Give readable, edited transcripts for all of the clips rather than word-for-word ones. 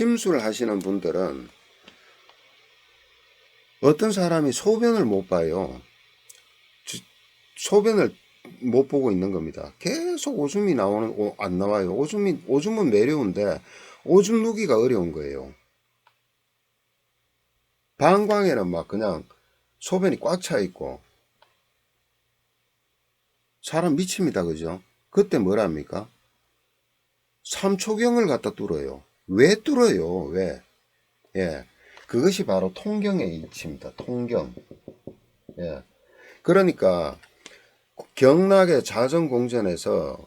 침수를 하시는 분들은 어떤 사람이 소변을 못 봐요. 소변을 못 보고 있는 겁니다. 계속 오줌이 안 나와요. 오줌은 매려운데 오줌 누기가 어려운 거예요. 방광에는 막 그냥 소변이 꽉 차 있고 사람 미칩니다. 그죠? 그때 뭐랍니까? 삼초경을 갖다 뚫어요. 왜 뚫어요? 왜? 예. 그것이 바로 통경의 이치입니다. 통경. 예. 그러니까 경락의 자전공전에서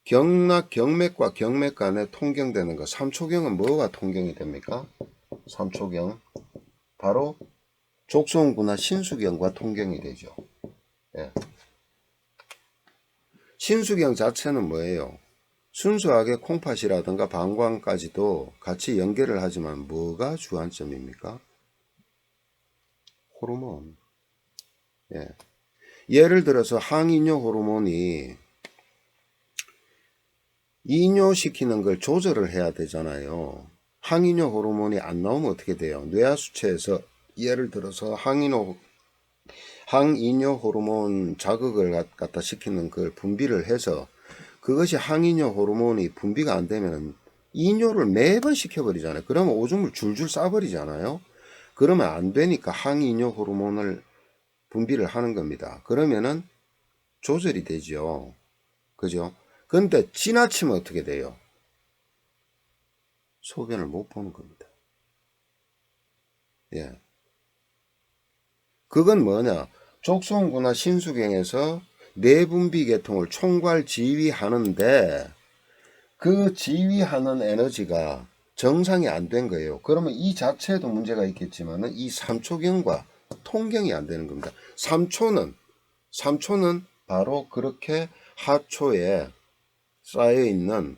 경락 경맥과 경맥 간에 통경되는 거. 삼초경은 뭐가 통경이 됩니까? 삼초경. 바로 족소운구나 신수경과 통경이 되죠. 예. 신수경 자체는 뭐예요? 순수하게 콩팥이라든가 방광까지도 같이 연결을 하지만 뭐가 주안점입니까? 호르몬. 예. 예를 들어서 항이뇨 호르몬이 이뇨시키는 걸 조절을 해야 되잖아요. 항이뇨 호르몬이 안 나오면 어떻게 돼요? 뇌하수체에서 예를 들어서 항이뇨 호르몬 자극을 갖다 시키는 걸 분비를 해서 그것이 항이뇨 호르몬이 분비가 안 되면 이뇨를 매번 시켜버리잖아요. 그러면 오줌을 줄줄 싸버리잖아요. 그러면 안 되니까 항이뇨 호르몬을 분비를 하는 겁니다. 그러면은 조절이 되죠. 그죠? 근데 지나치면 어떻게 돼요? 소변을 못 보는 겁니다. 예. 그건 뭐냐? 족소운구나 신수경에서 내분비 계통을 총괄 지휘하는데 그 지휘하는 에너지가 정상이 안 된 거예요. 그러면 이 자체에도 문제가 있겠지만 이 3초경과 통경이 안 되는 겁니다. 3초는 바로 그렇게 하초에 쌓여있는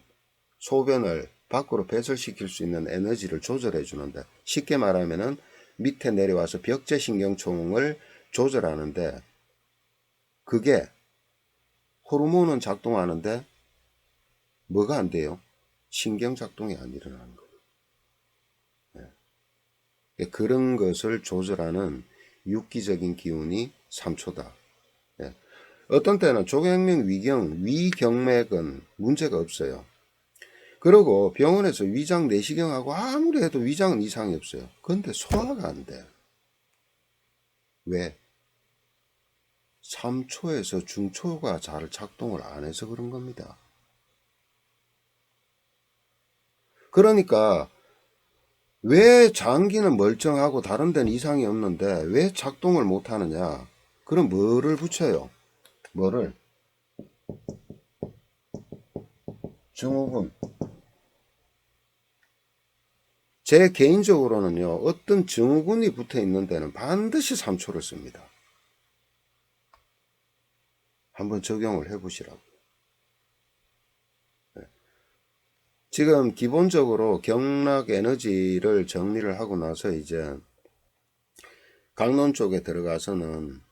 소변을 밖으로 배설시킬 수 있는 에너지를 조절해 주는데, 쉽게 말하면은 밑에 내려와서 벽제신경총을 조절하는데, 그게 호르몬은 작동하는데 뭐가 안 돼요? 신경작동이 안 일어나는 거예요. 네. 그런 것을 조절하는 육기적인 기운이 3초다. 네. 어떤 때는 조경맥 위경맥은 문제가 없어요. 그리고 병원에서 위장 내시경하고 아무리 해도 위장은 이상이 없어요. 그런데 소화가 안 돼. 왜? 3초에서 중초가 잘 작동을 안 해서 그런 겁니다. 그러니까 왜 장기는 멀쩡하고 다른 데는 이상이 없는데 왜 작동을 못 하느냐? 그럼 뭐를 붙여요? 뭐를? 증후군. 제 개인적으로는요, 어떤 증후군이 붙어 있는 데는 반드시 3초를 씁니다. 한번 적용을 해보시라고. 지금 기본적으로 경락 에너지를 정리를 하고 나서 이제 강론 쪽에 들어가서는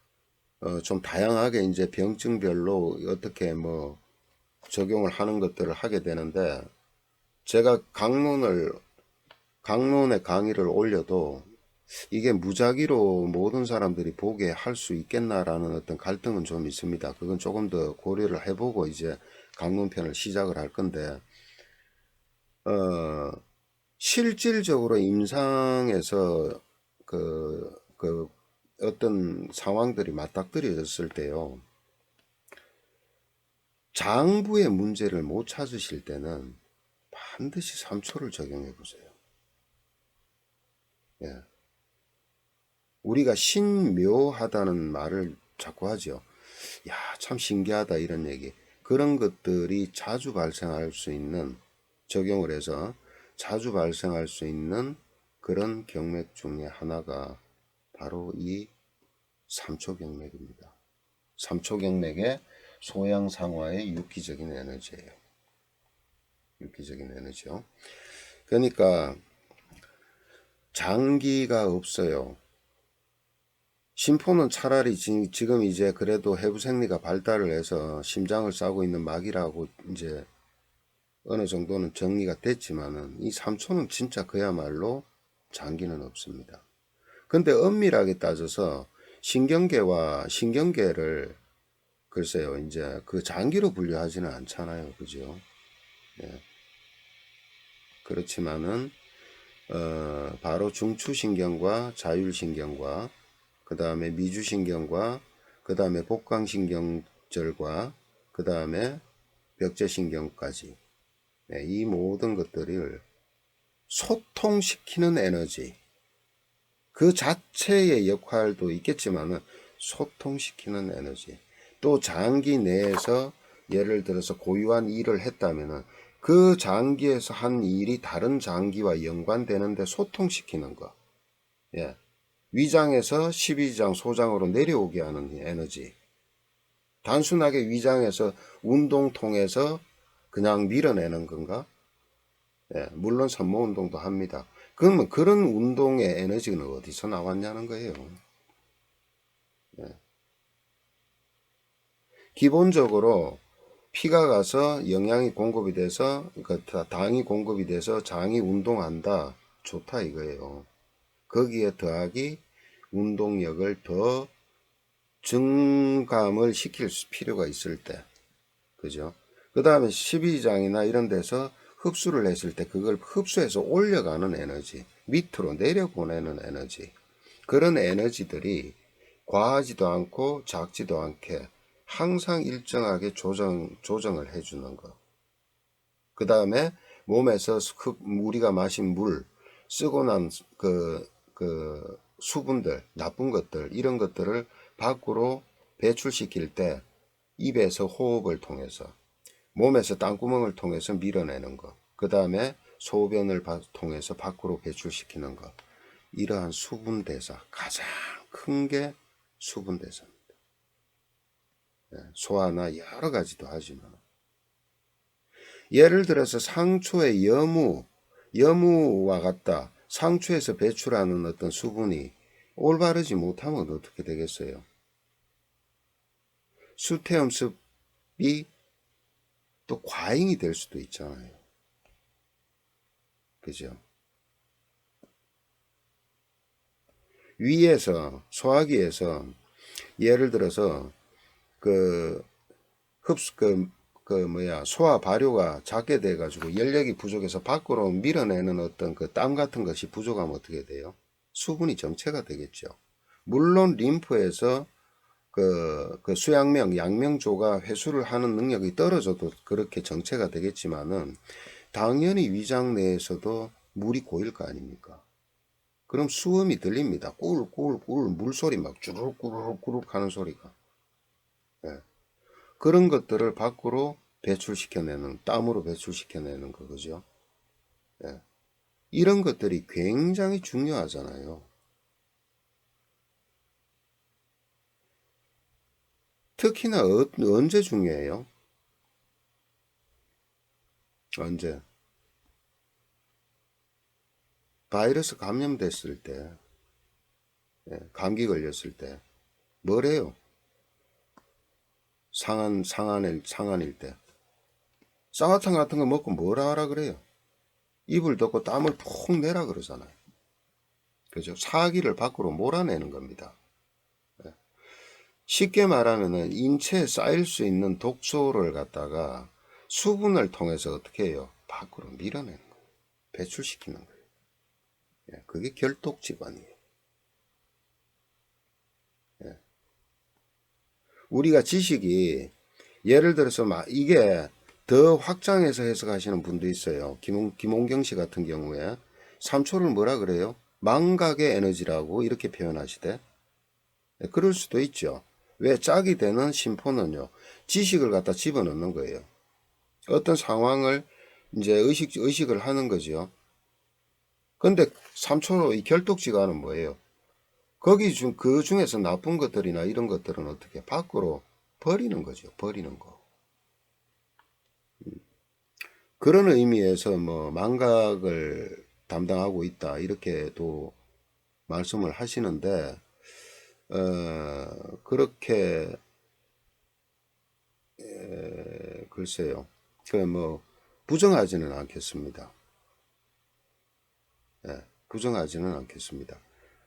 좀 다양하게 이제 병증별로 어떻게 뭐 적용을 하는 것들을 하게 되는데, 제가 강론의 강의를 올려도 이게 무작위로 모든 사람들이 보게 할 수 있겠나라는 어떤 갈등은 좀 있습니다. 그건 조금 더 고려를 해보고 이제 강론편을 시작을 할 건데, 실질적으로 임상에서 그 어떤 상황들이 맞닥뜨려졌을 때요, 장부의 문제를 못 찾으실 때는 반드시 3초를 적용해 보세요. 예. 우리가 신묘하다는 말을 자꾸 하죠. 야, 참 신기하다 이런 얘기. 그런 것들이 자주 발생할 수 있는, 적용을 해서 자주 발생할 수 있는 그런 경맥 중에 하나가 바로 이 3초 경맥입니다. 3초 경맥의 소양상화의 유기적인 에너지예요. 유기적인 에너지요. 그러니까 장기가 없어요. 심포는 차라리 지금 이제 그래도 해부생리가 발달을 해서 심장을 싸고 있는 막이라고 이제 어느 정도는 정리가 됐지만은 이 3초는 진짜 그야말로 장기는 없습니다. 근데 엄밀하게 따져서 신경계와 신경계를 글쎄요, 이제 그 장기로 분류하지는 않잖아요. 그죠? 예. 그렇지만은, 바로 중추신경과 자율신경과, 그 다음에 미주신경과, 그 다음에 복강신경절과, 그 다음에 벽제신경까지. 네, 이 모든 것들을 소통시키는 에너지, 그 자체의 역할도 있겠지만은 소통시키는 에너지, 또 장기 내에서 예를 들어서 고유한 일을 했다면은 그 장기에서 한 일이 다른 장기와 연관되는데 소통시키는 거. 예. 위장에서 12장 소장으로 내려오게 하는 에너지. 단순하게 위장에서 운동 통해서 그냥 밀어내는 건가? 예, 물론 산모 운동도 합니다. 그러면 그런 운동의 에너지는 어디서 나왔냐는 거예요. 예. 기본적으로 피가 가서 영양이 공급이 돼서, 그러니까 당이 공급이 돼서 장이 운동한다. 좋다 이거예요. 거기에 더하기 운동력을 더 증감을 시킬 필요가 있을 때. 그죠? 그 다음에 12장이나 이런 데서 흡수를 했을 때 그걸 흡수해서 올려가는 에너지, 밑으로 내려보내는 에너지, 그런 에너지들이 과하지도 않고 작지도 않게 항상 일정하게 조정을 해주는 것. 그 다음에 몸에서 우리가 마신 물, 쓰고 난 그 수분들, 나쁜 것들, 이런 것들을 밖으로 배출시킬 때 입에서 호흡을 통해서, 몸에서 땀구멍을 통해서 밀어내는 것, 그 다음에 소변을 통해서 밖으로 배출시키는 것. 이러한 수분대사, 가장 큰 게 수분대사입니다. 소화나 여러 가지도 하지만. 예를 들어서 상초의 여무와 같다. 상초에서 배출하는 어떤 수분이 올바르지 못하면 어떻게 되겠어요? 수태염습이 또 과잉이 될 수도 있잖아요. 그죠? 위에서, 소화기에서 예를 들어서 그 흡수, 소화 발효가 작게 돼가지고 연력이 부족해서 밖으로 밀어내는 어떤 그 땀 같은 것이 부족하면 어떻게 돼요? 수분이 정체가 되겠죠. 물론 림프에서 그 수양명, 양명조가 회수를 하는 능력이 떨어져도 그렇게 정체가 되겠지만은 당연히 위장 내에서도 물이 고일 거 아닙니까? 그럼 수음이 들립니다. 꿀꿀꿀 물소리 막 주르륵 하는 소리가. 예. 그런 것들을 밖으로 배출시켜내는, 땀으로 배출시켜내는 거, 그죠? 예. 이런 것들이 굉장히 중요하잖아요. 특히나 언제 중요해요? 언제? 바이러스 감염됐을 때, 예, 감기 걸렸을 때, 뭐래요? 상한일 때. 쌍화탕 같은 거 먹고 뭐라 하라 그래요? 입을 덮고 땀을 푹 내라 그러잖아요. 그죠? 사기를 밖으로 몰아내는 겁니다. 쉽게 말하면은 인체에 쌓일 수 있는 독소를 갖다가 수분을 통해서 어떻게 해요? 밖으로 밀어내는 거예요. 배출시키는 거예요. 예, 그게 결독지관이에요. 예. 우리가 지식이 예를 들어서 이게 더 확장해서 해석하시는 분도 있어요. 김홍경 씨 같은 경우에 3초를 뭐라 그래요? 망각의 에너지라고 이렇게 표현하시대. 예, 그럴 수도 있죠. 왜 짝이 되는 심포는요, 지식을 갖다 집어넣는 거예요. 어떤 상황을 이제 의식을 하는 거죠. 근데 3초로 이 결독지가는 뭐예요? 그 중에서 나쁜 것들이나 이런 것들은 어떻게 밖으로 버리는 거죠. 버리는 거. 그런 의미에서 뭐 망각을 담당하고 있다 이렇게도 말씀을 하시는데 그렇게 글쎄요. 그 뭐 부정하지는 않겠습니다. 예, 부정하지는 않겠습니다.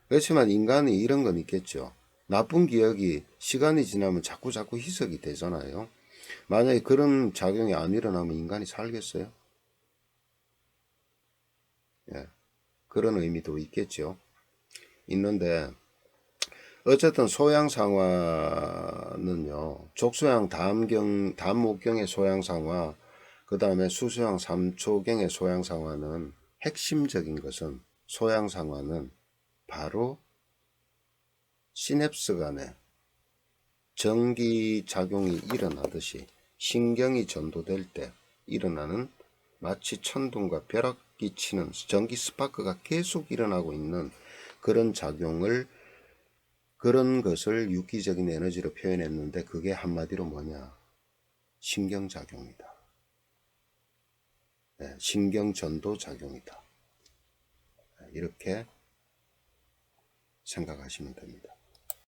그렇지만 인간이 이런 건 있겠죠. 나쁜 기억이 시간이 지나면 자꾸 희석이 되잖아요. 만약에 그런 작용이 안 일어나면 인간이 살겠어요? 예, 그런 의미도 있겠죠. 있는데 어쨌든 소양상화는요, 족소양 담목경의 소양상화, 그 다음에 수소양 삼초경의 소양상화는 핵심적인 것은 소양상화는 바로 시냅스 간에 전기작용이 일어나듯이 신경이 전도될 때 일어나는 마치 천둥과 벼락이 치는 전기 스파크가 계속 일어나고 있는 그런 작용을 그런 것을 유기적인 에너지로 표현했는데 그게 한마디로 뭐냐? 신경작용이다. 네, 신경전도 작용이다. 이렇게 생각하시면 됩니다.